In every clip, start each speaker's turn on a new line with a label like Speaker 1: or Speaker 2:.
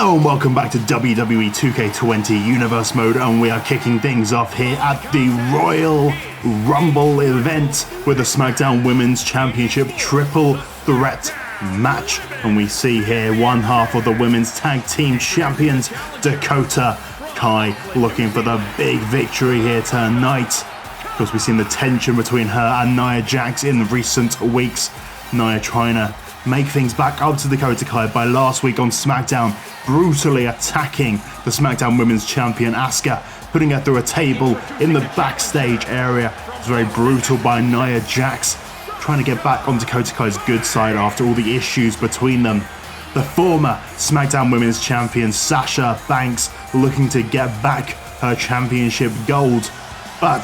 Speaker 1: Hello and welcome back to WWE 2K20 Universe Mode, and we are kicking things off here at the Royal Rumble event with the Smackdown Women's Championship Triple Threat match. And we see here one half of the Women's Tag Team Champions, Dakota Kai, looking for the big victory here tonight. Of course, we've seen the tension between her and Nia Jax in recent weeks. Nia trying to make things back up to Dakota Kai by last week on SmackDown, brutally attacking the SmackDown Women's Champion Asuka, putting her through a table in the backstage area. It was very brutal by Nia Jax, trying to get back on Dakota Kai's good side after all the issues between them. The former SmackDown Women's Champion Sasha Banks looking to get back her championship gold, but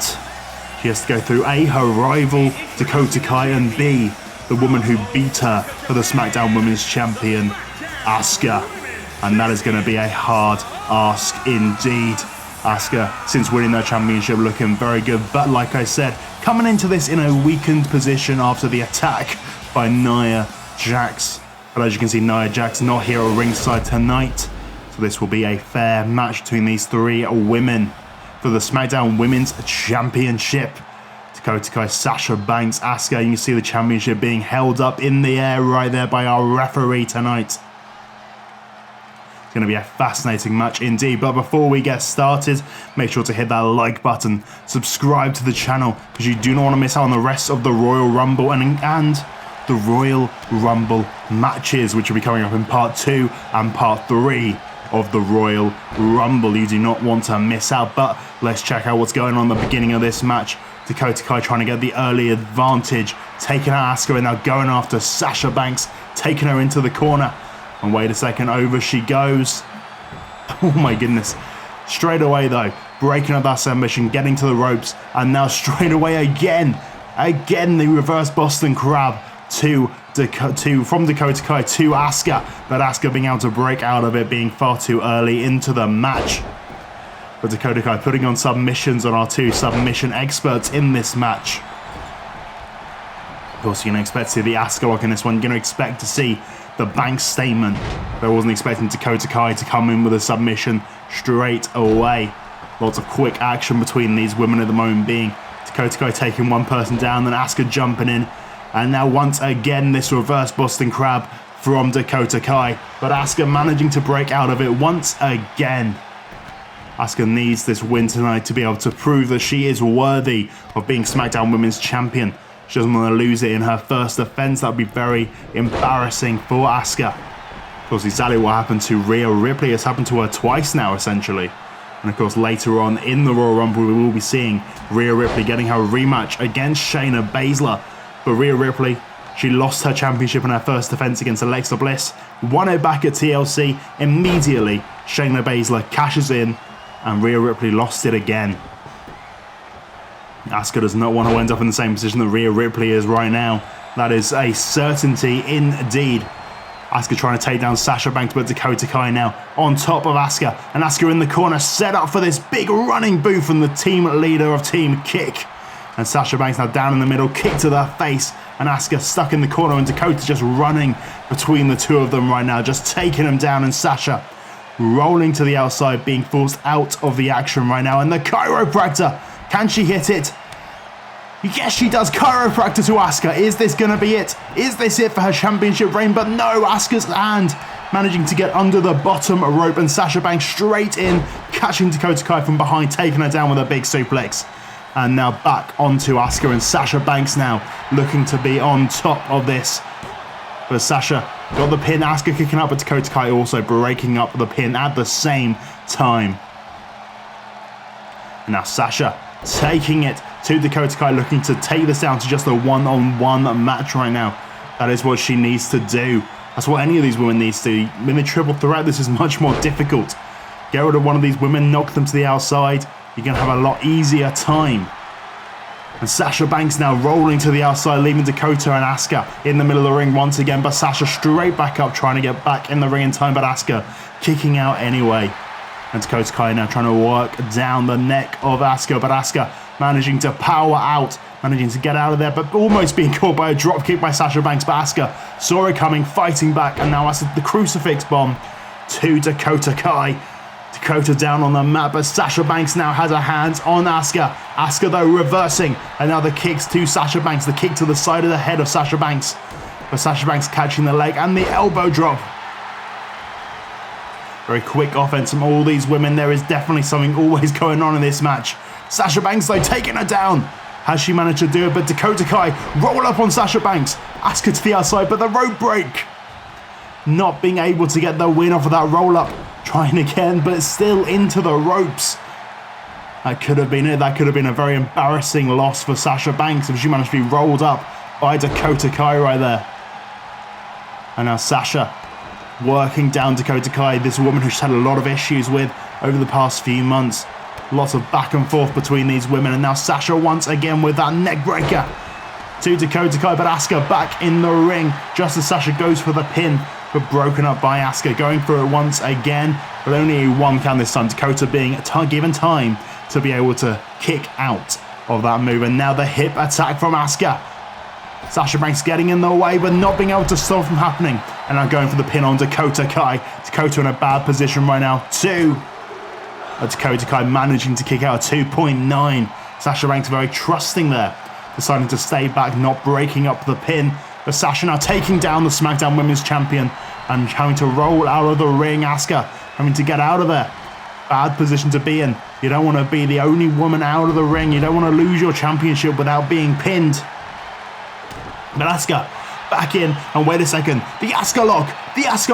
Speaker 1: she has to go through A, her rival Dakota Kai, and B, the woman who beat her for the SmackDown Women's Champion, Asuka. And that is going to be a hard ask indeed. Asuka, since winning their championship, looking very good. But like I said, coming into this in a weakened position after the attack by Nia Jax. But as you can see, Nia Jax not here at ringside tonight. So this will be a fair match between these three women for the SmackDown Women's Championship. Dakota Kai, Sasha Banks, Asuka. You can see the championship being held up in the air right there by our referee tonight. It's going to be a fascinating match indeed. But before we get started, make sure to hit that like button, subscribe to the channel, because you do not want to miss out on the rest of the Royal Rumble and the Royal Rumble matches, which will be coming up in part 2 and part 3 of the Royal Rumble. You do not want to miss out. But let's check out what's going on at the beginning of this match. Dakota Kai trying to get the early advantage, taking out Asuka and now going after Sasha Banks, taking her into the corner. And wait a second, over she goes. Oh my goodness. Straight away though, breaking up that submission, getting to the ropes, and now straight away again the reverse Boston Crab from Dakota Kai to Asuka, but Asuka being able to break out of it, being far too early into the match. But Dakota Kai putting on submissions on our two submission experts in this match. Of course, you're going to expect to see the Asuka lock in this one. You're going to expect to see the Banks statement. But I wasn't expecting Dakota Kai to come in with a submission straight away. Lots of quick action between these women at the moment, being Dakota Kai taking one person down, then Asuka jumping in. And now once again, this reverse Boston Crab from Dakota Kai. But Asuka managing to break out of it once again. Asuka needs this win tonight to be able to prove that she is worthy of being SmackDown Women's Champion. She doesn't want to lose it in her first defense. That would be very embarrassing for Asuka. Of course, exactly what happened to Rhea Ripley has happened to her twice now, essentially. And of course, later on in the Royal Rumble, we will be seeing Rhea Ripley getting her rematch against Shayna Baszler. But Rhea Ripley, she lost her championship in her first defense against Alexa Bliss, won it back at TLC. Immediately, Shayna Baszler cashes in, and Rhea Ripley lost it again. Asuka does not want to end up in the same position that Rhea Ripley is right now. That is a certainty indeed. Asuka trying to take down Sasha Banks, but Dakota Kai now on top of Asuka. And Asuka in the corner, set up for this big running boot from the team leader of Team Kick. And Sasha Banks now down in the middle, kick to the face. And Asuka stuck in the corner, and Dakota just running between the two of them right now, just taking them down. And Sasha rolling to the outside, being forced out of the action right now. And the chiropractor, can she hit it? Yes, she does. Chiropractor to Asuka. Is this going to be it? Is this it for her championship reign? But no, Asuka's hand managing to get under the bottom rope, and Sasha Banks straight in, catching Dakota Kai from behind, taking her down with a big suplex. And now back onto Asuka, and Sasha Banks now looking to be on top of this. But Sasha got the pin, Asuka kicking up, but Dakota Kai also breaking up the pin at the same time. And now Sasha taking it to Dakota Kai, looking to take this down to just a one-on-one match right now. That is what she needs to do. That's what any of these women needs to do. In a triple threat, this is much more difficult. Get rid of one of these women, knock them to the outside. You're going to have a lot easier time. And Sasha Banks now rolling to the outside, leaving Dakota and Asuka in the middle of the ring once again. But Sasha straight back up, trying to get back in the ring in time. But Asuka kicking out anyway. And Dakota Kai now trying to work down the neck of Asuka. But Asuka managing to power out, managing to get out of there, but almost being caught by a drop kick by Sasha Banks. But Asuka saw it coming, fighting back. And now Asuka, the crucifix bomb to Dakota Kai. Dakota down on the mat, but Sasha Banks now has her hands on Asuka. Asuka though reversing, and now the kicks to Sasha Banks, the kick to the side of the head of Sasha Banks. But Sasha Banks catching the leg and the elbow drop. Very quick offense from all these women. There is definitely something always going on in this match. Sasha Banks though taking her down. Has she managed to do it? But Dakota Kai roll up on Sasha Banks. Asuka to the outside, but the rope break. Not being able to get the win off of that roll up. Trying again, but still into the ropes. That could have been it. That could have been a very embarrassing loss for Sasha Banks if she managed to be rolled up by Dakota Kai right there. And now Sasha working down Dakota Kai, this woman who she's had a lot of issues with over the past few months. Lots of back and forth between these women, and now Sasha once again with that neck breaker to Dakota Kai, but Asuka back in the ring just as Sasha goes for the pin, but broken up by Asuka, going for it once again, but only one count this time. Dakota being given time to be able to kick out of that move, and now the hip attack from Asuka. Sasha Banks getting in the way, but not being able to stop from happening, and now going for the pin on Dakota Kai. Dakota in a bad position right now, Dakota Kai managing to kick out a 2.9. Sasha Banks very trusting there, deciding to stay back, not breaking up the pin. But Sasha now taking down the SmackDown Women's Champion and having to roll out of the ring. Asuka having to get out of there. Bad position to be in. You don't want to be the only woman out of the ring. You don't want to lose your championship without being pinned. But Asuka back in, and wait a second. The Asuka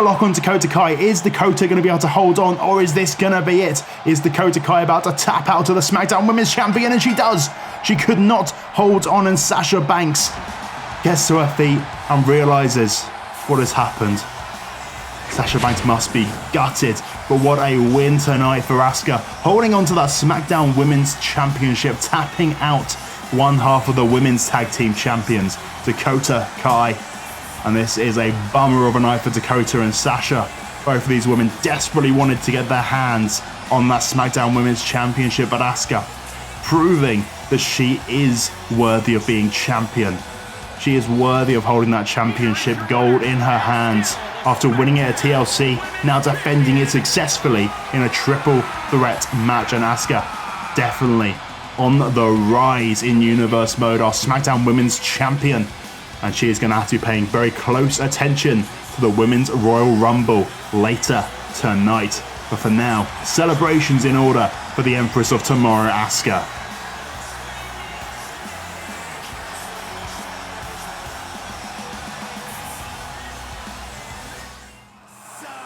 Speaker 1: lock on Dakota Kai. Is Dakota going to be able to hold on, or is this going to be it? Is Dakota Kai about to tap out to the SmackDown Women's Champion? And she does. She could not hold on, and Sasha Banks gets to her feet and realizes what has happened. Sasha Banks must be gutted, but what a win tonight for Asuka. Holding on to that SmackDown Women's Championship, tapping out one half of the Women's Tag Team Champions, Dakota Kai. And this is a bummer of a night for Dakota and Sasha. Both of these women desperately wanted to get their hands on that SmackDown Women's Championship, but Asuka proving that she is worthy of being champion. She is worthy of holding that championship gold in her hands after winning it at TLC, now defending it successfully in a triple threat match. And Asuka definitely on the rise in Universe Mode, our SmackDown Women's Champion. And she is going to have to be paying very close attention to the Women's Royal Rumble later tonight. But for now, celebrations in order for the Empress of Tomorrow, Asuka.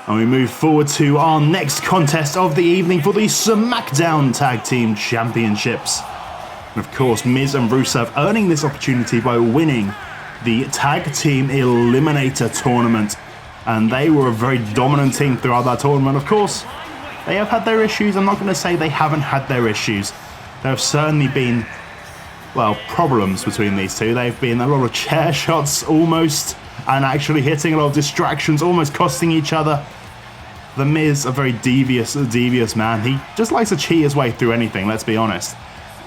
Speaker 1: And we move forward to our next contest of the evening for the SmackDown Tag Team Championships. And of course, Miz and Rusev earning this opportunity by winning the Tag Team Eliminator tournament. And they were a very dominant team throughout that tournament. Of course, they have had their issues. I'm not going to say they haven't had their issues. There have certainly been, well, problems between these two. They've been a lot of chair shots almost, and actually hitting a lot of distractions, almost costing each other. The Miz, a very devious man. He just likes to cheat his way through anything, let's be honest.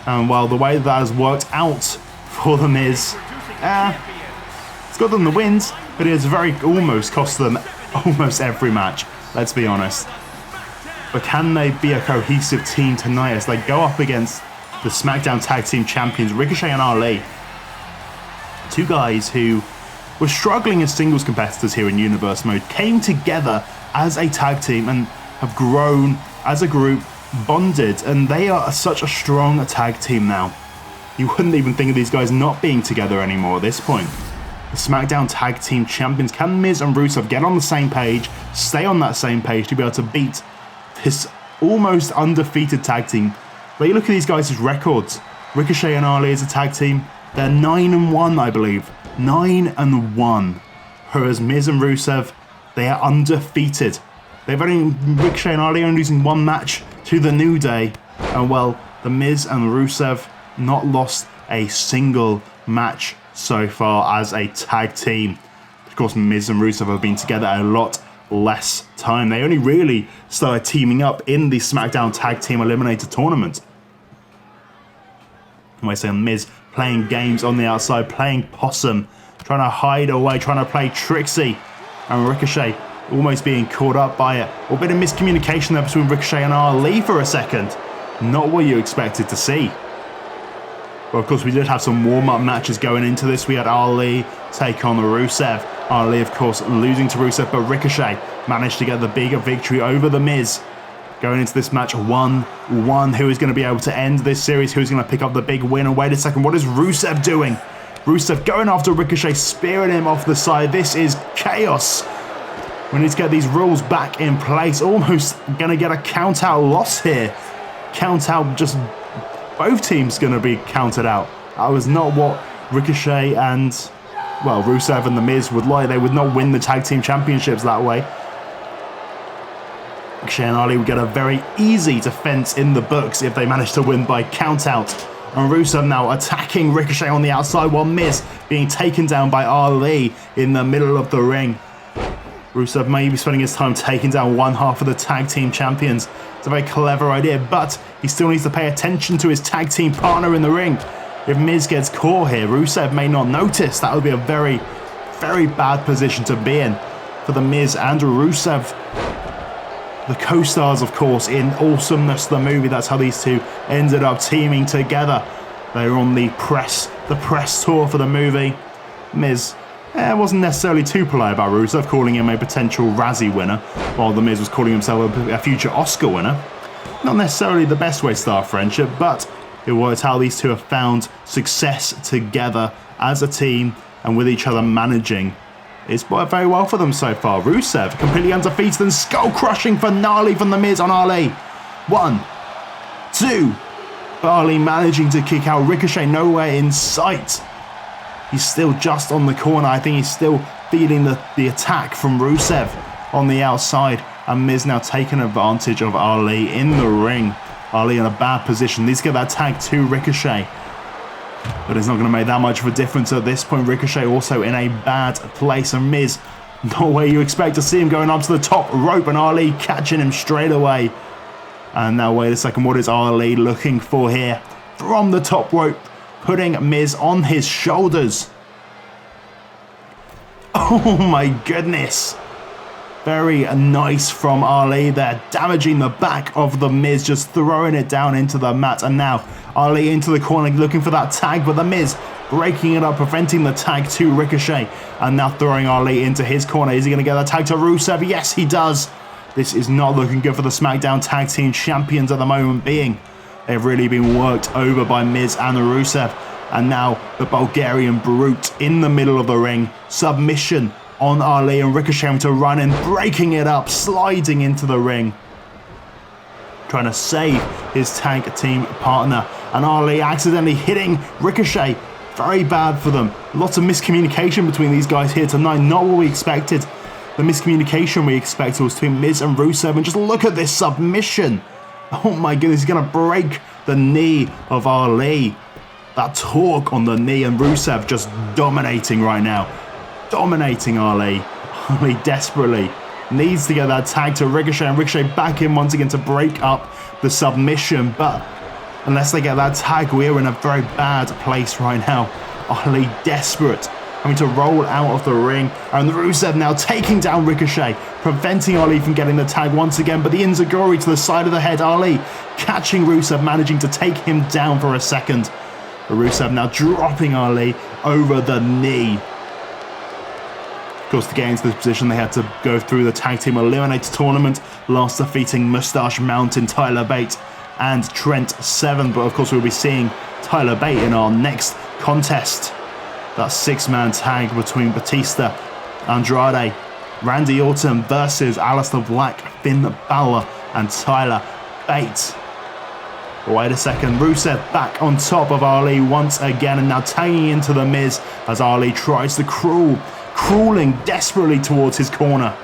Speaker 1: And while the way that has worked out for the Miz, it's got them the wins, but it has very almost cost them almost every match, let's be honest. But can they be a cohesive team tonight as they go up against the SmackDown Tag Team Champions, Ricochet and Ali? Two guys who were struggling as singles competitors here in Universe Mode, came together as a tag team and have grown as a group, bonded, and they are such a strong tag team now. You wouldn't even think of these guys not being together anymore at this point. The SmackDown Tag Team Champions, can Miz and Rusev get on the same page, stay on that same page to be able to beat this almost undefeated tag team? But you look at these guys' records. Ricochet and Ali as a tag team, they're 9-1, I believe. 9-1. Whereas Miz and Rusev, they are undefeated. They've only, Ricochet and Ali only losing one match to the New Day. And well, the Miz and Rusev not lost a single match so far as a tag team. Of course, Miz and Rusev have been together a lot less time. They only really started teaming up in the SmackDown Tag Team Eliminator tournament. And we're saying Miz playing games on the outside, playing possum, trying to hide away, trying to play tricksy. And Ricochet almost being caught up by it. A bit of miscommunication there between Ricochet and Ali for a second. Not what you expected to see. But of course, we did have some warm-up matches going into this. We had Ali take on Rusev. Ali, of course, losing to Rusev, but Ricochet managed to get the bigger victory over The Miz. Going into this match 1-1, who is going to be able to end this series? Who's going to pick up the big win? And wait a second, what is Rusev doing? Rusev going after Ricochet, spearing him off the side. This is chaos. We need to get these rules back in place. Almost going to get a count-out loss here. Count-out, just both teams going to be counted out. That was not what Ricochet and, well, Rusev and The Miz would like. They would not win the tag team championships that way. Ricochet and Ali would get a very easy defense in the books if they managed to win by count-out. And Rusev now attacking Ricochet on the outside while Miz being taken down by Ali in the middle of the ring. Rusev may be spending his time taking down one half of the tag team champions. It's a very clever idea, but he still needs to pay attention to his tag team partner in the ring. If Miz gets caught here, Rusev may not notice. That would be a very, very bad position to be in for The Miz and Rusev. The co-stars, of course, in Awesomeness, the movie. That's how these two ended up teaming together. They were on the press tour for the movie. Miz wasn't necessarily too polite about Rusev, calling him a potential Razzie winner, while The Miz was calling himself a future Oscar winner. Not necessarily the best way to start a friendship, but it was how these two have found success together as a team and with each other managing. It's worked very well for them so far. Rusev completely undefeated and skull-crushing finale from The Miz on Ali. 1, 2. But Ali managing to kick out Ricochet, nowhere in sight. He's still just on the corner. I think he's still feeling the attack from Rusev on the outside. And Miz now taking advantage of Ali in the ring. Ali in a bad position. Needs to get that tag to Ricochet. But it's not going to make that much of a difference at this point. Ricochet also in a bad place. And Miz, not where you expect to see him, going up to the top rope. And Ali catching him straight away. And now wait a second. What is Ali looking for here? From the top rope, putting Miz on his shoulders. Oh my goodness. Very nice from Ali there, damaging the back of The Miz, just throwing it down into the mat. And now Ali into the corner looking for that tag, but The Miz breaking it up, preventing the tag to Ricochet. And now throwing Ali into his corner. Is he going to get that tag to Rusev? Yes, he does. This is not looking good for the Smackdown Tag Team Champions at the moment being. They've really been worked over by Miz and Rusev. And now the Bulgarian Brute in the middle of the ring. Submission on Ali, and Ricochet having to run in, breaking it up, sliding into the ring. Trying to save his tag team partner. And Ali accidentally hitting Ricochet. Very bad for them. Lots of miscommunication between these guys here tonight. Not what we expected. The miscommunication we expected was between Miz and Rusev. And just look at this submission. Oh my goodness, he's going to break the knee of Ali. That torque on the knee, and Rusev just dominating right now. Dominating Ali. Ali desperately needs to get that tag to Ricochet, and Ricochet back in once again to break up the submission. But unless they get that tag, we're in a very bad place right now. Ali desperate, having to roll out of the ring. And Rusev now taking down Ricochet, preventing Ali from getting the tag once again. But the Enziguri to the side of the head. Ali catching Rusev, managing to take him down for a second. But Rusev now dropping Ali over the knee. Of course, to get into this position, they had to go through the Tag Team Eliminator tournament, last defeating Mustache Mountain, Tyler Bate, and Trent Seven. But of course, we'll be seeing Tyler Bate in our next contest. That 6-man tag between Batista, Andrade, Randy Orton versus Aleister Black, Finn Balor, and Tyler Bate. Wait a second, Rusev back on top of Ali once again, and now tagging into The Miz as Ali tries to crawling desperately towards his corner.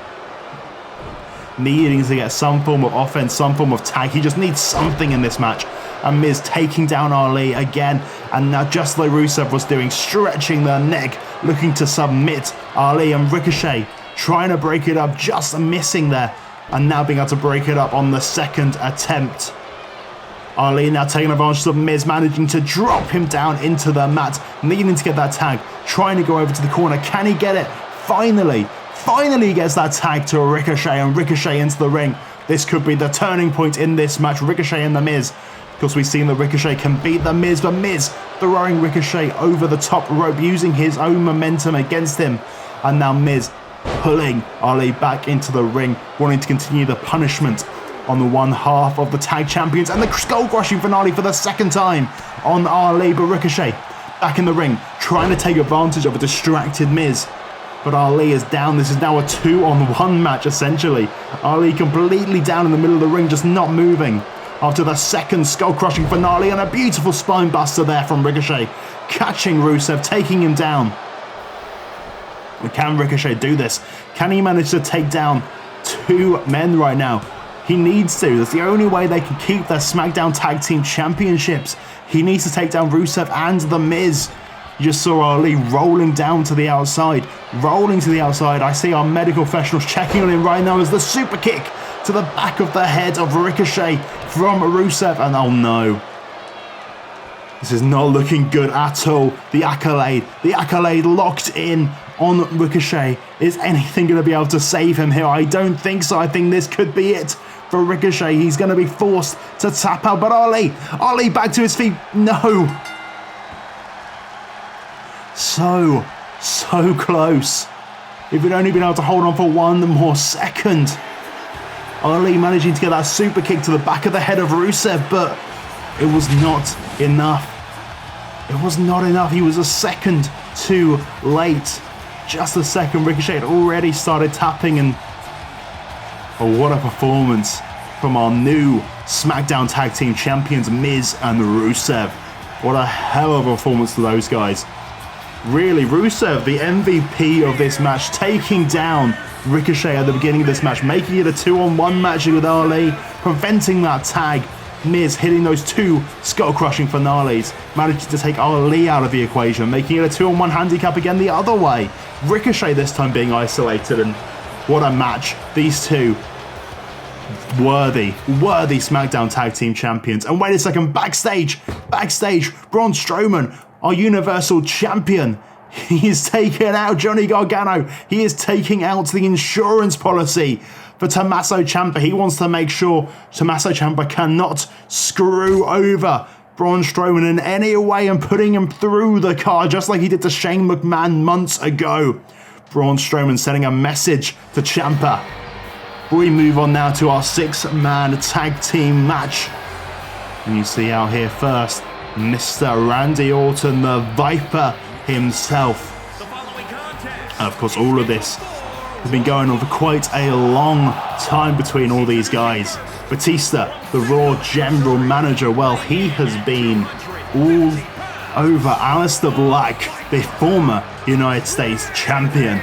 Speaker 1: Needing to get some form of offense, some form of tag. He just needs something in this match. And Miz taking down Ali again, and now just like Rusev was doing, stretching the neck, looking to submit Ali, and Ricochet trying to break it up, just missing there, and now being able to break it up on the second attempt. Ali now taking advantage of Miz, managing to drop him down into the mat, needing to get that tag, trying to go over to the corner. Can he get it? Finally finally gets that tag to Ricochet, and Ricochet into the ring. This could be the turning point in this match, Ricochet and The Miz. Because we've seen that Ricochet can beat The Miz, but Miz throwing Ricochet over the top rope, using his own momentum against him. And now Miz pulling Ali back into the ring, wanting to continue the punishment on the one half of the tag champions, and the skull-crushing finale for the second time on Ali, but Ricochet back in the ring, trying to take advantage of a distracted Miz. But Ali is down. This is now a 2-on-1 match, essentially. Ali completely down in the middle of the ring, just not moving. After the second skull-crushing finale, and a beautiful spine buster there from Ricochet, catching Rusev, taking him down. Can Ricochet do this? Can he manage to take down two men right now? He needs to. That's the only way they can keep their SmackDown Tag Team Championships. He needs to take down Rusev and The Miz. You just saw Ali rolling down to the outside. Rolling to the outside. I see our medical professionals checking on him right now as the super kick to the back of the head of Ricochet from Rusev. And oh no. This is not looking good at all. The accolade locked in on Ricochet. Is anything going to be able to save him here? I don't think so. I think this could be it for Ricochet. He's going to be forced to tap out. But Ali back to his feet. No. So close. If he'd only been able to hold on for one more second. Ali managing to get that super kick to the back of the head of Rusev, but it was not enough. It was not enough. He was a second too late. Just a second. Ricochet had already started tapping, and oh, what a performance from our new SmackDown Tag Team Champions, Miz and Rusev. What a hell of a performance to those guys. Really, Rusev, the MVP of this match, taking down Ricochet at the beginning of this match, making it a 2-on-1 match with Ali, preventing that tag. Miz hitting those two skull-crushing finales, managing to take Ali out of the equation, making it a 2-on-1 handicap again the other way. Ricochet this time being isolated, and what a match. These two worthy SmackDown Tag Team Champions. And wait a second, backstage, Braun Strowman, our Universal Champion. He is taking out Johnny Gargano. He is taking out the insurance policy for Tommaso Ciampa. He wants to make sure Tommaso Ciampa cannot screw over Braun Strowman in any way and putting him through the car, just like he did to Shane McMahon months ago. Braun Strowman sending a message to Ciampa. We move on now to our 6-man tag team match. And you see out here first, Mr. Randy Orton, the Viper himself. And of course, all of this has been going on for quite a long time between all these guys. Batista, the Raw General Manager, well, he has been all over Aleister Black, the former United States Champion.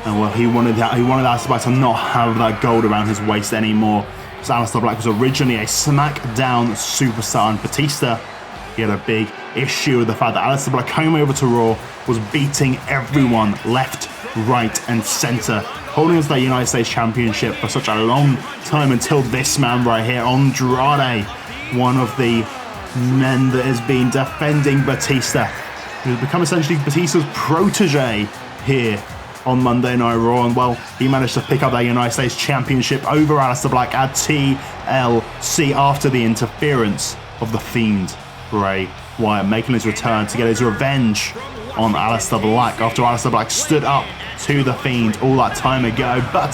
Speaker 1: And well, he wanted Aleister Black to not have that gold around his waist anymore. Because Aleister Black was originally a SmackDown superstar, and Batista, he had a big issue with the fact that Aleister Black came over to Raw, was beating everyone left, right and center, holding us the United States Championship for such a long time until this man right here, Andrade, one of the men that has been defending Batista, who's become essentially Batista's protege here on Monday Night Raw, and well, he managed to pick up that United States Championship over Aleister Black at TLC after the interference of the Fiend, Bray Wyatt, making his return to get his revenge on Aleister Black after Aleister Black stood up to the Fiend all that time ago. But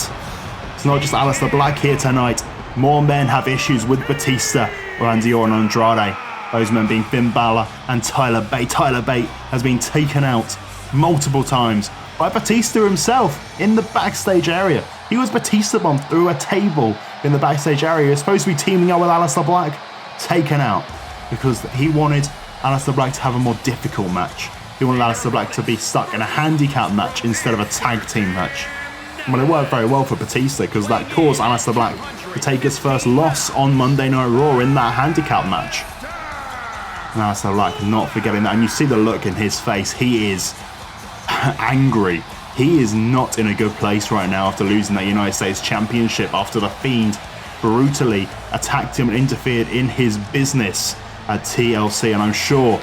Speaker 1: it's not just Aleister Black here tonight. More men have issues with Batista, Randy Orton and Andrade. Those men being Finn Balor and Tyler Bate. Tyler Bate has been taken out multiple times by Batista himself in the backstage area. He was Batista bombed through a table in the backstage area. He was supposed to be teaming up with Aleister Black, taken out because he wanted Aleister Black to have a more difficult match. He wanted Aleister Black to be stuck in a handicap match instead of a tag team match. Well, it worked very well for Batista because that caused Aleister Black to take his first loss on Monday Night Raw in that handicap match. And Aleister Black not forgetting that, and you see the look in his face. He is angry. He is not in a good place right now after losing that United States Championship, after the Fiend brutally attacked him and interfered in his business at TLC, and I'm sure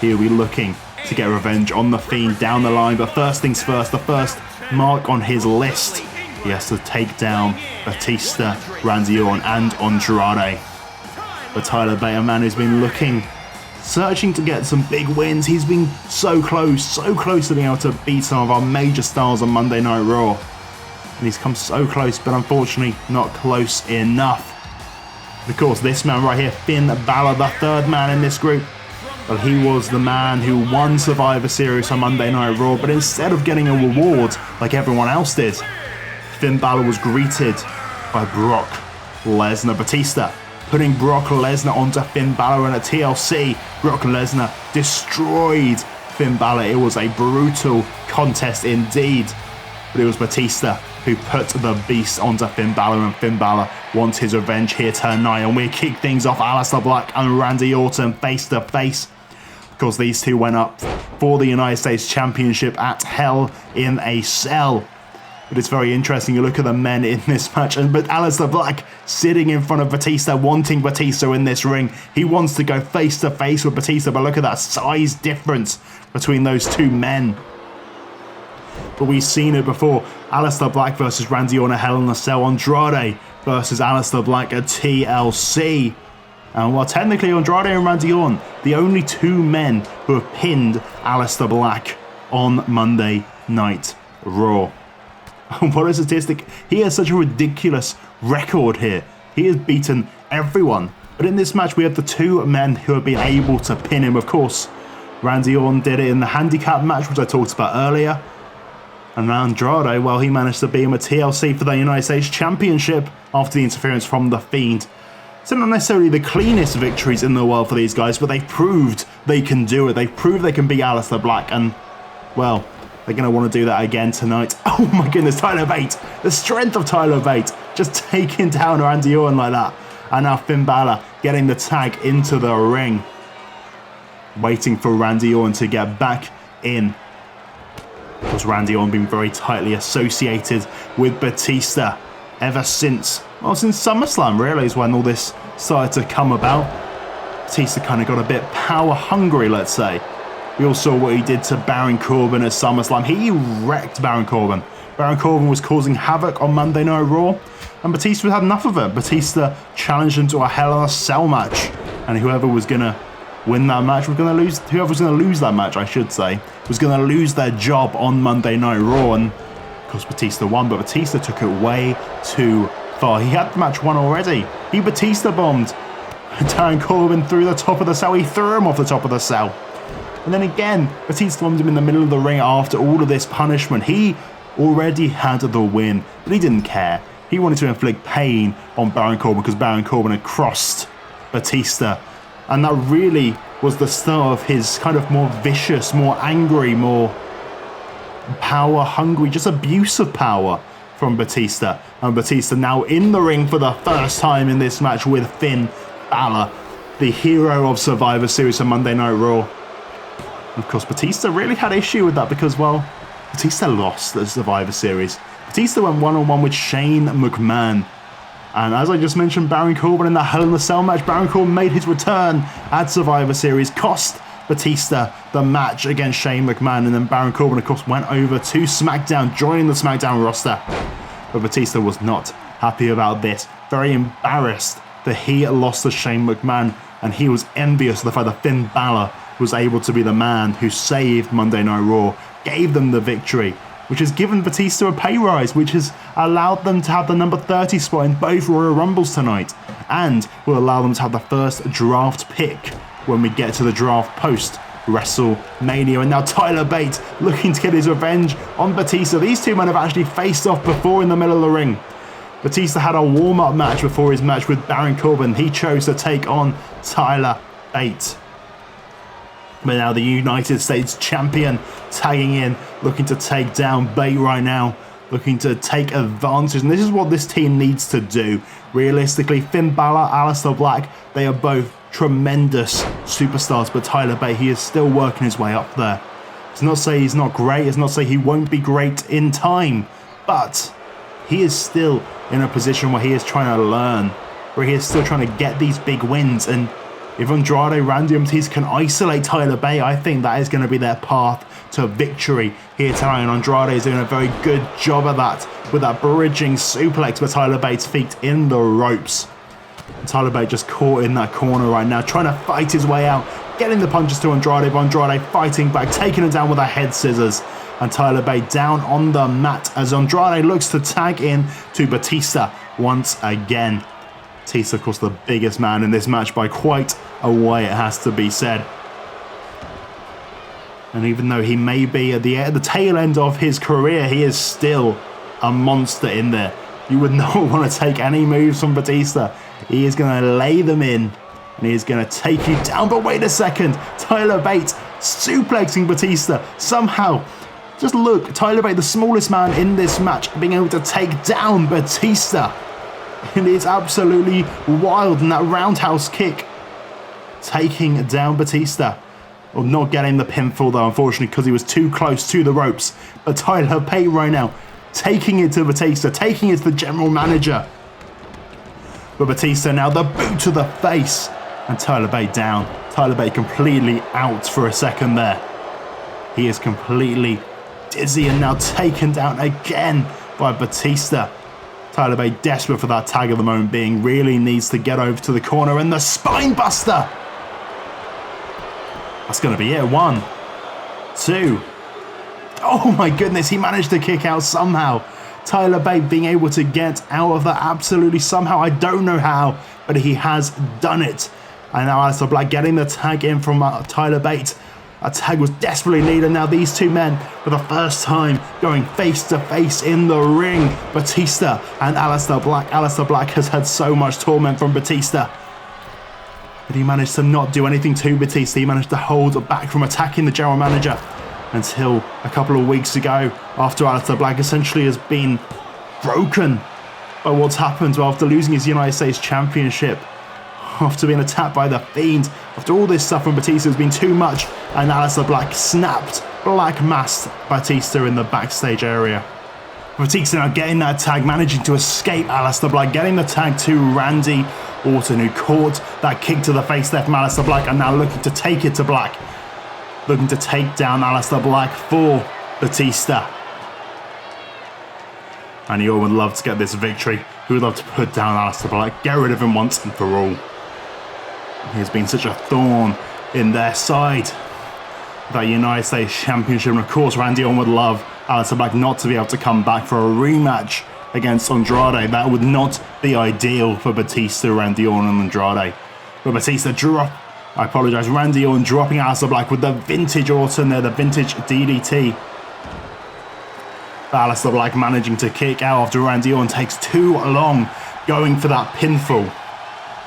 Speaker 1: he'll be looking to get revenge on the Fiend down the line. But first things first, the first mark on his list. He has to take down Batista, Randy Orton, and Andrade. But Tyler Bate, a man who's been searching to get some big wins. He's been so close to being able to beat some of our major stars on Monday Night Raw. And he's come so close, but unfortunately not close enough. Of course, this man right here, Finn Balor, the third man in this group. Well, he was the man who won Survivor Series on Monday Night Raw, but instead of getting a reward like everyone else did, Finn Balor was greeted by Brock Lesnar. Batista putting Brock Lesnar onto Finn Balor in a TLC. Brock Lesnar destroyed Finn Balor. It was a brutal contest indeed. But it was Batista who put the beast onto Finn Balor, and Finn Balor wants his revenge here tonight. And we kick things off, Aleister Black and Randy Orton face to face. Of course, these two went up for the United States Championship at Hell in a Cell. But it's very interesting. You look at the men in this match, but Aleister Black sitting in front of Batista, wanting Batista in this ring. He wants to go face to face with Batista, but look at that size difference between those two men. But we've seen it before. Aleister Black versus Randy Orton at Hell in a Cell. Andrade versus Aleister Black at TLC. And well, technically Andrade and Randy Orton, the only two men who have pinned Aleister Black on Monday Night Raw. What a statistic. He has such a ridiculous record here. He has beaten everyone. But in this match, we have the two men who have been able to pin him. Of course, Randy Orton did it in the handicap match, which I talked about earlier. And Andrade, well, he managed to beat him at TLC for the United States Championship after the interference from The Fiend. So not necessarily the cleanest victories in the world for these guys, but they've proved they can do it. They've proved they can beat Aleister Black, and, well, they're going to want to do that again tonight. Oh my goodness, Tyler Bate. The strength of Tyler Bate. Just taking down Randy Orton like that. And now Finn Balor getting the tag into the ring. Waiting for Randy Orton to get back in. Because Randy Orton been very tightly associated with Batista ever since, well, since SummerSlam really is when all this started to come about. Batista kind of got a bit power hungry, let's say. We all saw what he did to Baron Corbin at SummerSlam. He wrecked Baron Corbin. Baron Corbin was causing havoc on Monday Night Raw, and Batista had enough of it. Batista challenged him to a Hell in a Cell match, and whoever was going to win that match was going to lose. Whoever was going to lose that match, I should say, was going to lose their job on Monday Night Raw. And of course, Batista won, but Batista took it way too far. He had the match won already. He Batista bombed Baron Corbin through the top of the cell. He threw him off the top of the cell. And then again, Batista bombed him in the middle of the ring after all of this punishment. He already had the win, but he didn't care. He wanted to inflict pain on Baron Corbin because Baron Corbin had crossed Batista. And that really was the start of his kind of more vicious, more angry, more power hungry, just abuse of power from Batista. And Batista now in the ring for the first time in this match with Finn Balor, the hero of Survivor Series on Monday Night Raw. Of course, Batista really had issue with that because, well, Batista lost the Survivor Series. Batista went one-on-one with Shane McMahon. And as I just mentioned, Baron Corbin in that Hell in a Cell match, Baron Corbin made his return at Survivor Series, cost Batista the match against Shane McMahon, and then Baron Corbin, of course, went over to SmackDown, joining the SmackDown roster. But Batista was not happy about this, very embarrassed that he lost to Shane McMahon, and he was envious of the fact that Finn Balor was able to be the man who saved Monday Night Raw, gave them the victory, which has given Batista a pay rise, which has allowed them to have the number 30 spot in both Royal Rumbles tonight, and will allow them to have the first draft pick when we get to the draft post WrestleMania. And now Tyler Bate looking to get his revenge on Batista. These two men have actually faced off before in the middle of the ring. Batista had a warm-up match before his match with Baron Corbin. He chose to take on Tyler Bate. But now the United States Champion tagging in, looking to take down Bate right now, looking to take advantage. And this is what this team needs to do. Realistically, Finn Balor, Aleister Black, they are both tremendous superstars. But Tyler Bate, he is still working his way up there. It's not to say he's not great. It's not to say he won't be great in time. But he is still in a position where he is trying to learn, where he is still trying to get these big wins. And if Andrade, Randy Orton can isolate Tyler Bate, I think that is going to be their path to victory here tonight. And Andrade is doing a very good job of that with that bridging suplex with Tyler Bate's feet in the ropes. And Tyler Bate just caught in that corner right now, trying to fight his way out, getting the punches to Andrade, but Andrade fighting back, taking him down with a head scissors. And Tyler Bate down on the mat as Andrade looks to tag in to Batista once again. Batista, of course, the biggest man in this match by quite a way, it has to be said. And even though he may be at the tail end of his career, he is still a monster in there. You would not want to take any moves from Batista. He is going to lay them in, and he is going to take you down. But wait a second, Tyler Bate suplexing Batista somehow. Just look, Tyler Bate, the smallest man in this match, being able to take down Batista. And it's absolutely wild in that roundhouse kick, taking down Batista. Well, not getting the pinfall though, unfortunately, because he was too close to the ropes. But Tyler Bate right now, taking it to Batista, taking it to the general manager. But Batista now, the boot to the face. And Tyler Bate down. Tyler Bate completely out for a second there. He is completely dizzy and now taken down again by Batista. Tyler Bate, desperate for that tag at the moment being, really needs to get over to the corner, and the spine buster. That's going to be it. 1, 2. Oh my goodness, he managed to kick out somehow. Tyler Bate being able to get out of that absolutely somehow. I don't know how, but he has done it. And now Aleister Black getting the tag in from Tyler Bate. A tag was desperately needed. Now these two men, for the first time, going face to face in the ring. Batista and Aleister Black. Aleister Black has had so much torment from Batista, but he managed to not do anything to Batista. He managed to hold back from attacking the general manager until a couple of weeks ago, after Aleister Black essentially has been broken by what's happened after losing his United States Championship, after being attacked by the Fiend, after all this stuff from Batista has been too much, and Aleister Black snapped, black masked Batista in the backstage area. Batista now getting that tag, managing to escape Aleister Black, getting the tag to Randy Orton, who caught that kick to the face there from Aleister Black, and now looking to take it to Black. Looking to take down Aleister Black for Batista. And he would love to get this victory. He would love to put down Aleister Black, get rid of him once and for all. He has been such a thorn in their side, that United States Championship. And of course, Randy Orton would love Aleister Black not to be able to come back for a rematch against Andrade. That would not be ideal for Batista, Randy Orton and Andrade. But Batista Randy Orton dropping Aleister Black with the vintage Orton there, the vintage DDT. But Aleister Black managing to kick out after Randy Orton takes too long going for that pinfall.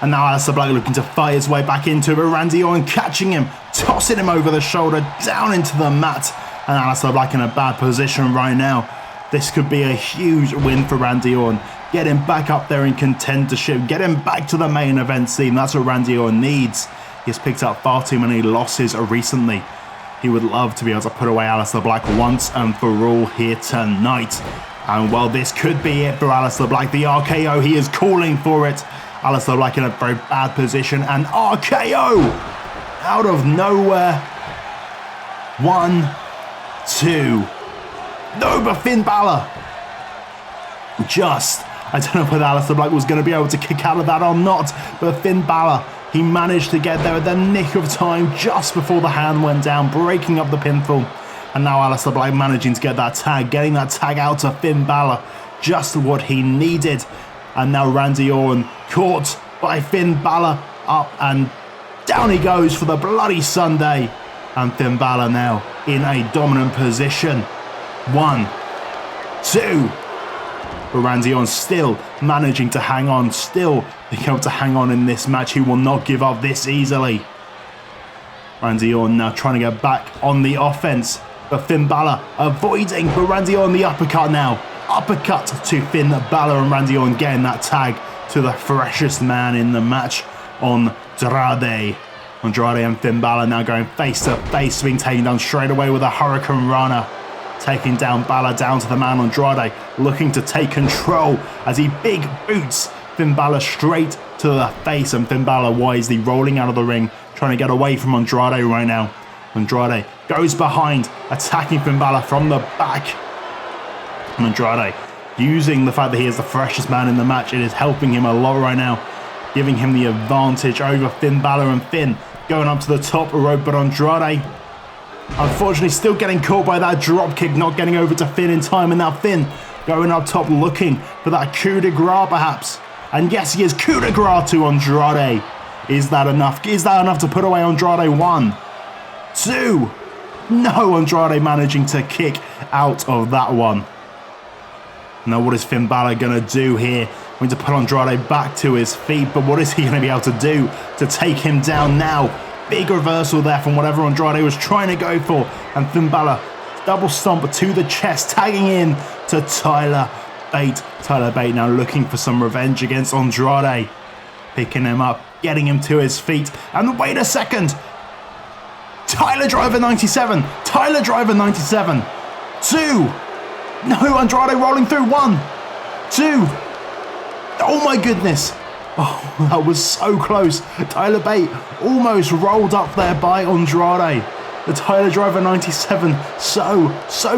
Speaker 1: And now Aleister Black looking to fight his way back into it, but Randy Orton catching him, tossing him over the shoulder, down into the mat. And Aleister Black in a bad position right now. This could be a huge win for Randy Orton. Get him back up there in contendership. Get him back to the main event scene. That's what Randy Orton needs. He's picked up far too many losses recently. He would love to be able to put away Aleister Black once and for all here tonight. And well, this could be it for Aleister Black. The RKO, he is calling for it. Aleister Black in a very bad position, and RKO out of nowhere. 1, 2. No, but Finn Balor. I don't know whether Aleister Black was going to be able to kick out of that or not, but Finn Balor, he managed to get there at the nick of time just before the hand went down, breaking up the pinfall. And now Aleister Black managing to get that tag, getting that tag out to Finn Balor, just what he needed. And now Randy Orton caught by Finn Balor, up and down he goes for the Bloody Sunday. And Finn Balor now in a dominant position. 1, 2. But Randy Orton still managing to hang on, still being able to hang on in this match. He will not give up this easily. Randy Orton now trying to get back on the offense, but Finn Balor avoiding, but Randy Orton the uppercut now. Uppercut to Finn Balor, and Randy Orton getting that tag to the freshest man in the match, Andrade. Andrade and Finn Balor now going face to face, being taken down straight away with a Hurricane Rana. Taking down Balor down to the man Andrade, looking to take control as he big boots Finn Balor straight to the face, and Finn Balor wisely rolling out of the ring, trying to get away from Andrade right now. Andrade goes behind, attacking Finn Balor from the back. And Andrade, using the fact that he is the freshest man in the match, it is helping him a lot right now, giving him the advantage over Finn Balor, and Finn going up to the top rope, but Andrade, unfortunately, still getting caught by that drop kick, not getting over to Finn in time, and now Finn going up top looking for that coup de grace perhaps. And yes, he is coup de grace to Andrade. Is that enough? Is that enough to put away Andrade? 1, 2. No, Andrade managing to kick out of that one. Now what is Finn Balor going to do here? Going to put Andrade back to his feet, but what is he going to be able to do to take him down now? Big reversal there from whatever Andrade was trying to go for, and Finn Balor double stomp to the chest, tagging in to Tyler Bate. Tyler Bate now looking for some revenge against Andrade, picking him up, getting him to his feet, and wait a second, Tyler Driver 97, Tyler Driver 97, 2, no, Andrade rolling through, 1, 2, oh my goodness. Oh, that was so close. Tyler Bate almost rolled up there by Andrade. The Tyler Driver 97, so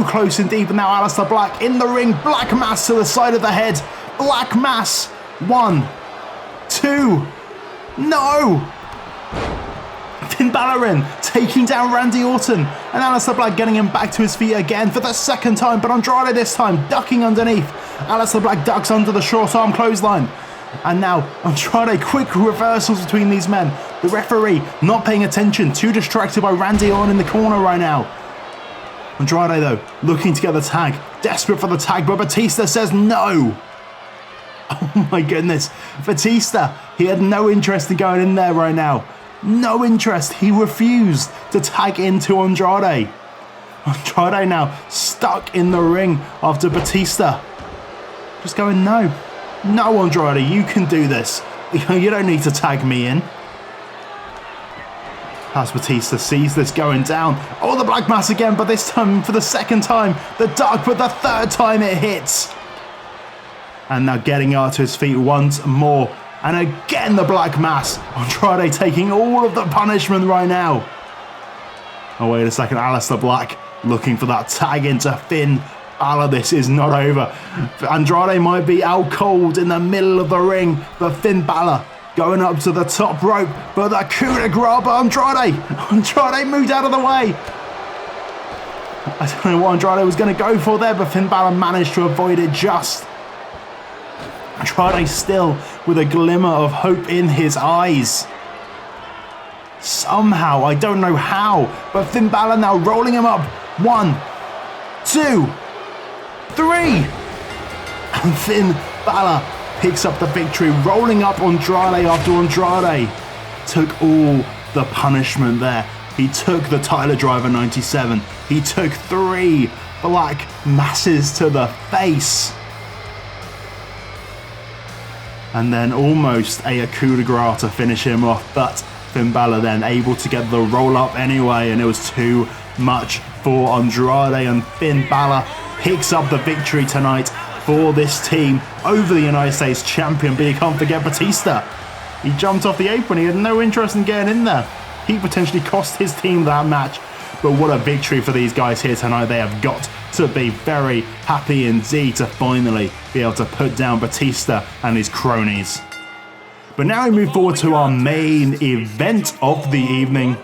Speaker 1: close indeed. But now Aleister Black in the ring. Black Mass to the side of the head. Black Mass. 1, 2. No. Finn Balor in, taking down Randy Orton. And Aleister Black getting him back to his feet again for the second time. But Andrade this time ducking underneath. Aleister Black ducks under the short arm clothesline. And now Andrade, quick reversals between these men. The referee not paying attention, too distracted by Randy Orton in the corner right now. Andrade though, looking to get the tag, desperate for the tag, but Batista says no. Oh my goodness, Batista, he had no interest in going in there right now. No interest, he refused to tag into Andrade. Andrade now stuck in the ring after Batista. Just going no. No, Andrade, you can do this. You don't need to tag me in. As Batista sees this going down. Oh, the Black Mass again, but this time, for the second time, the duck, but the third time it hits. And now getting out to his feet once more. And again, the Black Mass. Andrade taking all of the punishment right now. Oh, wait a second, Aleister Black looking for that tag into Finn Balor. This is not over. Andrade might be out cold in the middle of the ring, but Finn Balor going up to the top rope, but the coup de grace, but Andrade moved out of the way. I don't know what Andrade was going to go for there, but Finn Balor managed to avoid it just. Andrade still with a glimmer of hope in his eyes. Somehow, I don't know how, but Finn Balor now rolling him up. 1, 2, 3, and Finn Balor picks up the victory, rolling up Andrade after Andrade took all the punishment there. He took the Tyler Driver 97. He took 3 Black Masses to the face. And then almost a coup de grace to finish him off, but Finn Balor then able to get the roll up anyway, and it was too much for Andrade, and Finn Balor picks up the victory tonight for this team over the United States champion. But you can't forget Batista. He jumped off the apron. He had no interest in getting in there. He potentially cost his team that match. But what a victory for these guys here tonight. They have got to be very happy indeed to finally be able to put down Batista and his cronies. But now we move forward to our main event of the evening.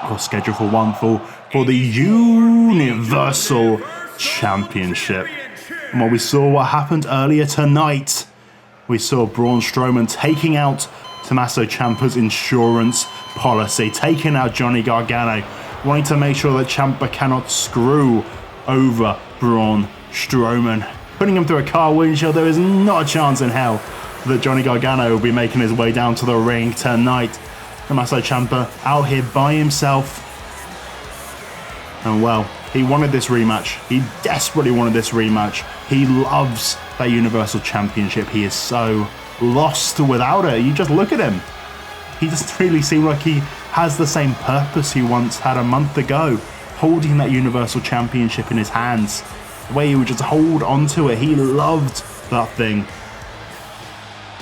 Speaker 1: Or scheduled for one fall for the Universal Championship. And while we saw what happened earlier tonight, we saw Braun Strowman taking out Tommaso Ciampa's insurance policy, taking out Johnny Gargano, wanting to make sure that Ciampa cannot screw over Braun Strowman, putting him through a car windshield. There is not a chance in hell that Johnny Gargano will be making his way down to the ring tonight. Tommaso Ciampa out here by himself. And well, he wanted this rematch. He desperately wanted this rematch. He loves that Universal Championship. He is so lost without it. You just look at him. He doesn't really seem like he has the same purpose he once had a month ago, holding that Universal Championship in his hands. The way he would just hold onto it. He loved that thing.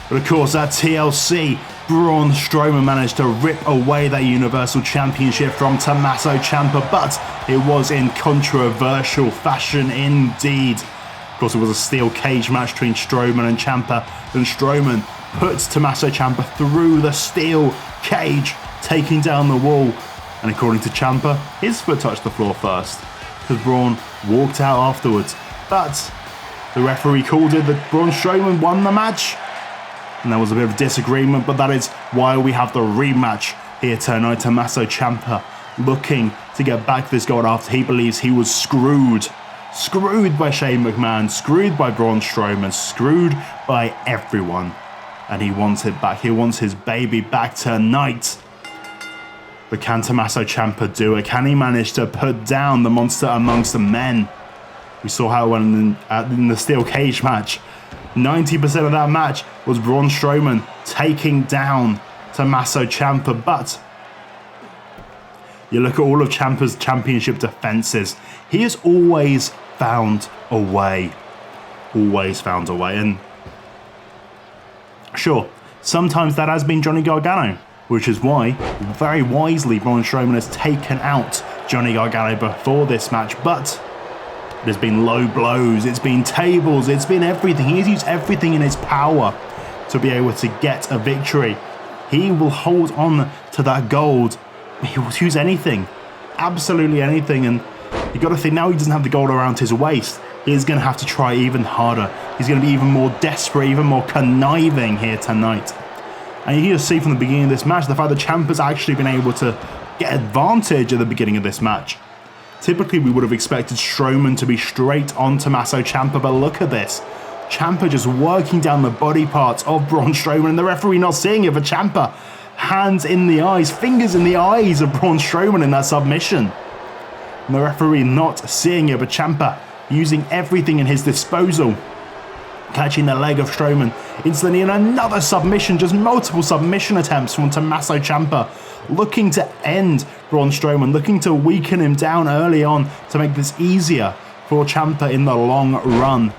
Speaker 1: But of course, at TLC, Braun Strowman managed to rip away that Universal Championship from Tommaso Ciampa, but it was in controversial fashion indeed. Of course, it was a steel cage match between Strowman and Ciampa, and Strowman puts Tommaso Ciampa through the steel cage, taking down the wall. And according to Ciampa, his foot touched the floor first, because Braun walked out afterwards. But the referee called it that Braun Strowman won the match. And there was a bit of disagreement, but that is why we have the rematch here tonight. Tommaso Ciampa looking to get back this gold after he believes he was screwed. Screwed by Shane McMahon, screwed by Braun Strowman, screwed by everyone. And he wants it back. He wants his baby back tonight. But can Tommaso Ciampa do it? Can he manage to put down the monster amongst the men? We saw how it went in the steel cage match. 90% of that match was Braun Strowman taking down Tommaso Ciampa. But you look at all of Ciampa's championship defenses. He has always found a way. Always found a way. And sure, sometimes that has been Johnny Gargano, which is why, very wisely, Braun Strowman has taken out Johnny Gargano before this match. But there's been low blows, it's been tables, it's been everything. He's used everything in his power to be able to get a victory. He will hold on to that gold. He will use anything, absolutely anything. And you got to think, now he doesn't have the gold around his waist. He's going to have to try even harder. He's going to be even more desperate, even more conniving here tonight. And you can just see from the beginning of this match, the fact that Ciampa's actually been able to get advantage at the beginning of this match. Typically, we would have expected Strowman to be straight on Tommaso Ciampa, but look at this. Ciampa just working down the body parts of Braun Strowman, and the referee not seeing it for Ciampa. Hands in the eyes, fingers in the eyes of Braun Strowman in that submission. And the referee not seeing it, but Ciampa using everything in his disposal. Catching the leg of Strowman instantly, and another submission, just multiple submission attempts from Tommaso Ciampa. Looking to end Braun Strowman, looking to weaken him down early on to make this easier for Ciampa in the long run.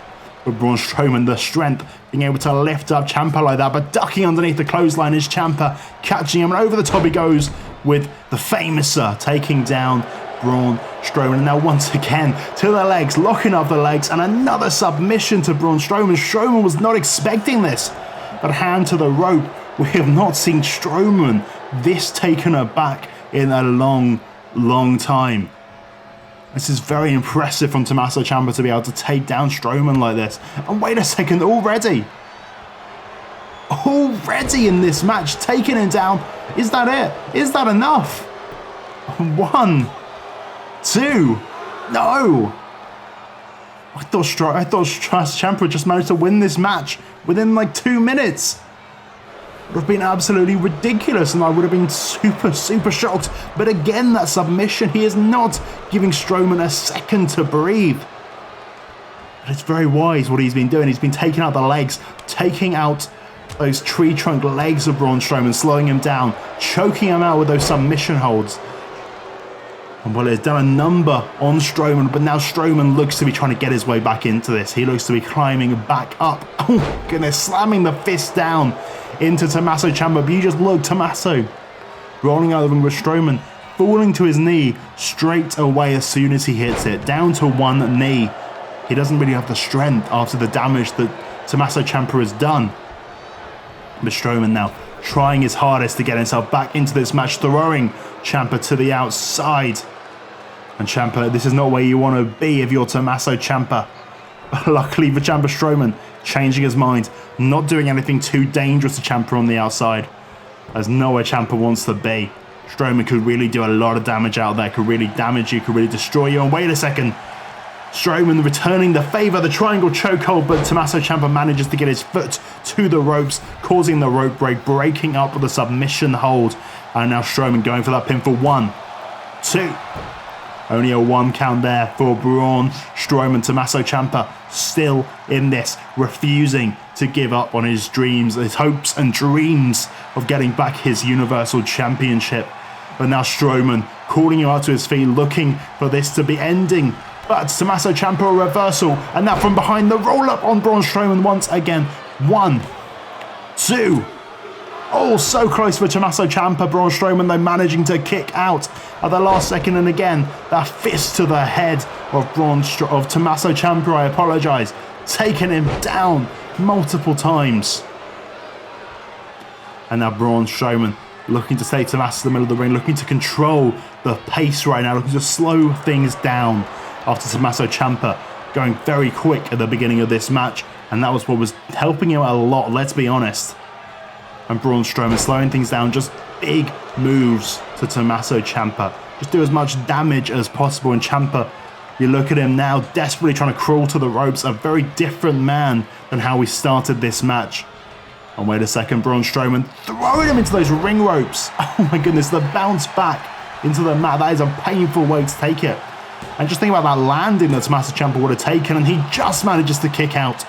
Speaker 1: With Braun Strowman, the strength, being able to lift up Ciampa like that, but ducking underneath the clothesline is Ciampa, catching him, and over the top he goes with the Famouser, taking down Braun Strowman. And now once again to the legs, locking up the legs, and another submission to Braun Strowman. Strowman was not expecting this, but hand to the rope. We have not seen Strowman this taken aback in a long, long time. This is very impressive from Tommaso Ciampa to be able to take down Strowman like this. And wait a second, already in this match, taking him down. Is that it? Is that enough? 1, 2, no. I thought Ciampa just managed to win this match within like 2 minutes. It would have been absolutely ridiculous, and I would have been super, super shocked. But again, that submission, he is not giving Strowman a second to breathe. But it's very wise what he's been doing. He's been taking out the legs, taking out those tree trunk legs of Braun Strowman, slowing him down, choking him out with those submission holds. And well, it's done a number on Strowman, but now Strowman looks to be trying to get his way back into this. He looks to be climbing back up. Oh, goodness, slamming the fist down into Tommaso Ciampa. But you just look, Tommaso rolling out of the ring with Strowman, falling to his knee straight away as soon as he hits it, down to one knee. He doesn't really have the strength after the damage that Tommaso Ciampa has done. But Strowman now trying his hardest to get himself back into this match, throwing Ciampa to the outside. And Ciampa, this is not where you want to be if you're Tommaso Ciampa. Luckily for Ciampa, Strowman changing his mind, not doing anything too dangerous to Ciampa on the outside. There's nowhere Ciampa wants to be. Strowman could really do a lot of damage out there, could really damage you, could really destroy you. And wait a second, Strowman returning the favour, the triangle chokehold, but Tommaso Ciampa manages to get his foot to the ropes, causing the rope break, breaking up with a submission hold. And now Strowman going for that pin for 1, 2. Only a 1 count there for Braun Strowman. Tommaso Ciampa still in this, refusing to give up on his dreams, his hopes and dreams of getting back his Universal Championship. But now Strowman calling him out to his feet, looking for this to be ending. But Tommaso Ciampa a reversal, and now from behind the roll up on Braun Strowman once again. 1, 2. Oh, so close for Tommaso Ciampa. Braun Strowman, though, managing to kick out at the last second. And again, that fist to the head of Tommaso Ciampa, I apologise. Taking him down multiple times. And now Braun Strowman looking to stay Tommaso in the middle of the ring, looking to control the pace right now, looking to slow things down after Tommaso Ciampa going very quick at the beginning of this match. And that was what was helping him out a lot, let's be honest. And Braun Strowman slowing things down, just big moves to Tommaso Ciampa. Just do as much damage as possible. And Ciampa, you look at him now, desperately trying to crawl to the ropes. A very different man than how we started this match. And wait a second, Braun Strowman throwing him into those ring ropes. Oh my goodness, the bounce back into the mat. That is a painful way to take it. And just think about that landing that Tommaso Ciampa would have taken, and he just manages to kick out.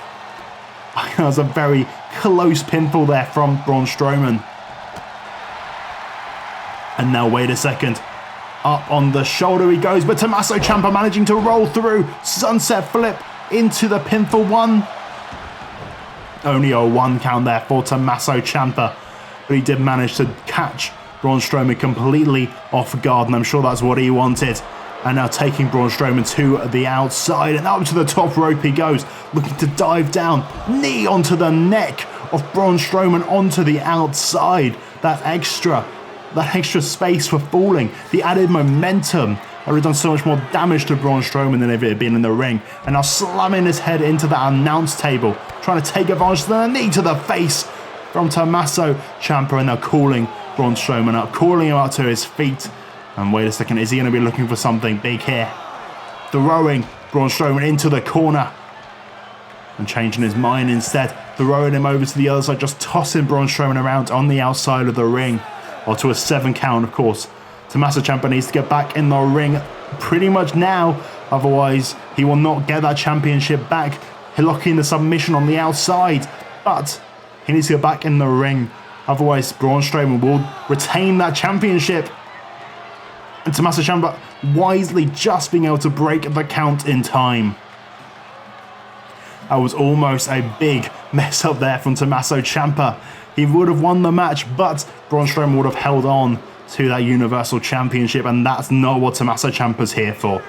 Speaker 1: That was a very close pinfall there from Braun Strowman. And now wait a second. Up on the shoulder he goes, but Tommaso Ciampa managing to roll through. Sunset flip into the pinfall one. Only a 1 count there for Tommaso Ciampa. But he did manage to catch Braun Strowman completely off guard, and I'm sure that's what he wanted. And now taking Braun Strowman to the outside, and up to the top rope he goes, looking to dive down. Knee onto the neck of Braun Strowman onto the outside. That extra space for falling, the added momentum that would have done so much more damage to Braun Strowman than if it had been in the ring. And now slamming his head into that announce table, trying to take advantage of the knee to the face from Tommaso Ciampa, and now calling Braun Strowman up, calling him up to his feet. And wait a second, is he going to be looking for something big here? Throwing Braun Strowman into the corner and changing his mind instead. Throwing him over to the other side, just tossing Braun Strowman around on the outside of the ring. Or to a 7 count, of course. Tommaso Ciampa needs to get back in the ring pretty much now. Otherwise, he will not get that championship back. He'll lock in the submission on the outside. But he needs to get back in the ring. Otherwise, Braun Strowman will retain that championship. And Tommaso Ciampa wisely just being able to break the count in time. That was almost a big mess up there from Tommaso Ciampa. He would have won the match, but Braun Strowman would have held on to that Universal Championship, and that's not what Tommaso Ciampa's here for.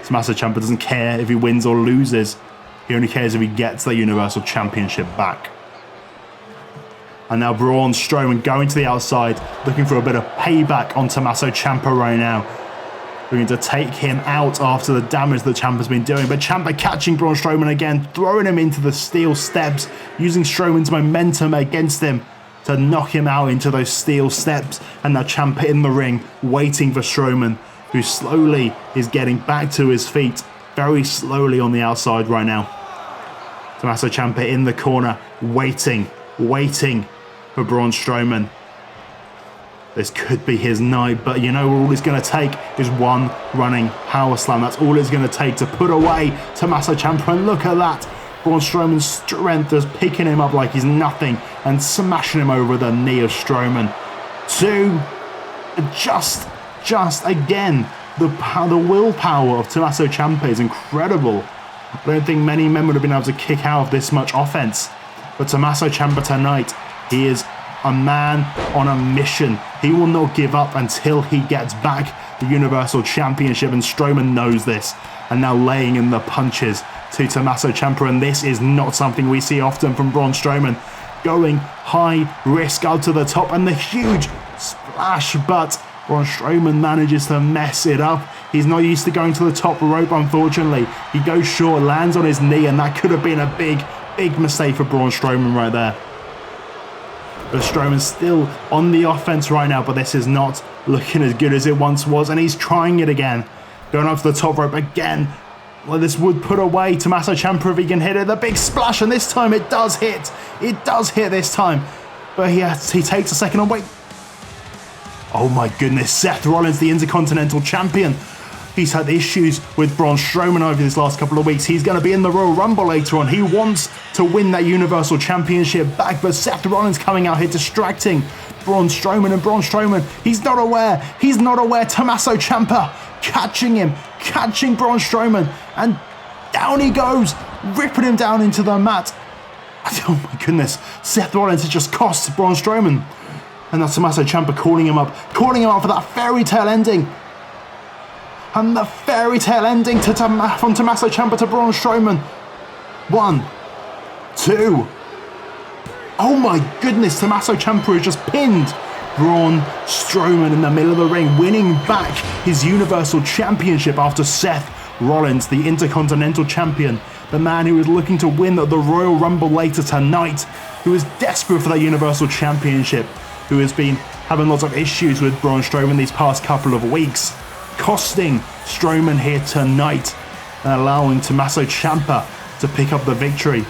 Speaker 1: Tommaso Ciampa doesn't care if he wins or loses. He only cares if he gets the Universal Championship back. And now Braun Strowman going to the outside, looking for a bit of payback on Tommaso Ciampa right now. Looking to take him out after the damage that Ciampa's been doing. But Ciampa catching Braun Strowman again, throwing him into the steel steps, using Strowman's momentum against him to knock him out into those steel steps. And now Ciampa in the ring, waiting for Strowman, who slowly is getting back to his feet, very slowly on the outside right now. Tommaso Ciampa in the corner, waiting for Braun Strowman. This could be his night, but you know all it's going to take is one running power slam. That's all it's going to take to put away Tommaso Ciampa. And look at that. Braun Strowman's strength is picking him up like he's nothing and smashing him over the knee of Strowman. 2. Just again, the willpower of Tommaso Ciampa is incredible. I don't think many men would have been able to kick out of this much offense. But Tommaso Ciampa tonight, he is a man on a mission. He will not give up until he gets back the Universal Championship, and Strowman knows this. And now laying in the punches to Tommaso Ciampa, and this is not something we see often from Braun Strowman. Going high risk up to the top, and the huge splash, but Braun Strowman manages to mess it up. He's not used to going to the top rope, unfortunately. He goes short, lands on his knee, and that could have been a big mistake for Braun Strowman right there. But Strowman's still on the offense right now, but this is not looking as good as it once was, and he's trying it again. Going up to the top rope again. Well, this would put away Tommaso Ciampa if he can hit it. The big splash, and this time it does hit. It does hit this time. But he takes a second on wait. Oh my goodness, Seth Rollins, the Intercontinental Champion. He's had issues with Braun Strowman over these last couple of weeks. He's going to be in the Royal Rumble later on. He wants to win that Universal Championship back, but Seth Rollins coming out here distracting Braun Strowman, and Braun Strowman, he's not aware. Tommaso Ciampa catching Braun Strowman, and down he goes, ripping him down into the mat. Oh my goodness, Seth Rollins has just cost Braun Strowman. And that's Tommaso Ciampa calling him up for that fairy tale ending. And the fairy tale ending from Tommaso Ciampa to Braun Strowman. 1, 2. Oh my goodness, Tommaso Ciampa has just pinned Braun Strowman in the middle of the ring, winning back his Universal Championship after Seth Rollins, the Intercontinental Champion, the man who was looking to win the Royal Rumble later tonight, who is desperate for that Universal Championship, who has been having lots of issues with Braun Strowman these past couple of weeks, costing Strowman here tonight and allowing Tommaso Ciampa to pick up the victory.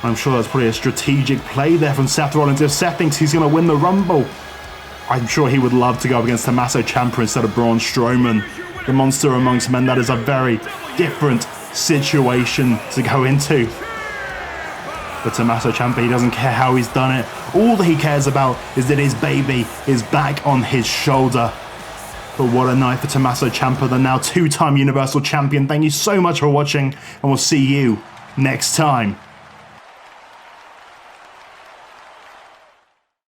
Speaker 1: I'm sure that's probably a strategic play there from Seth Rollins. If Seth thinks he's going to win the Rumble, I'm sure he would love to go up against Tommaso Ciampa instead of Braun Strowman. The monster amongst men, that is a very different situation to go into. But Tommaso Ciampa, he doesn't care how he's done it. All that he cares about is that his baby is back on his shoulder. But what a night for Tommaso Ciampa, the now two-time Universal Champion. Thank you so much for watching, and we'll see you next time.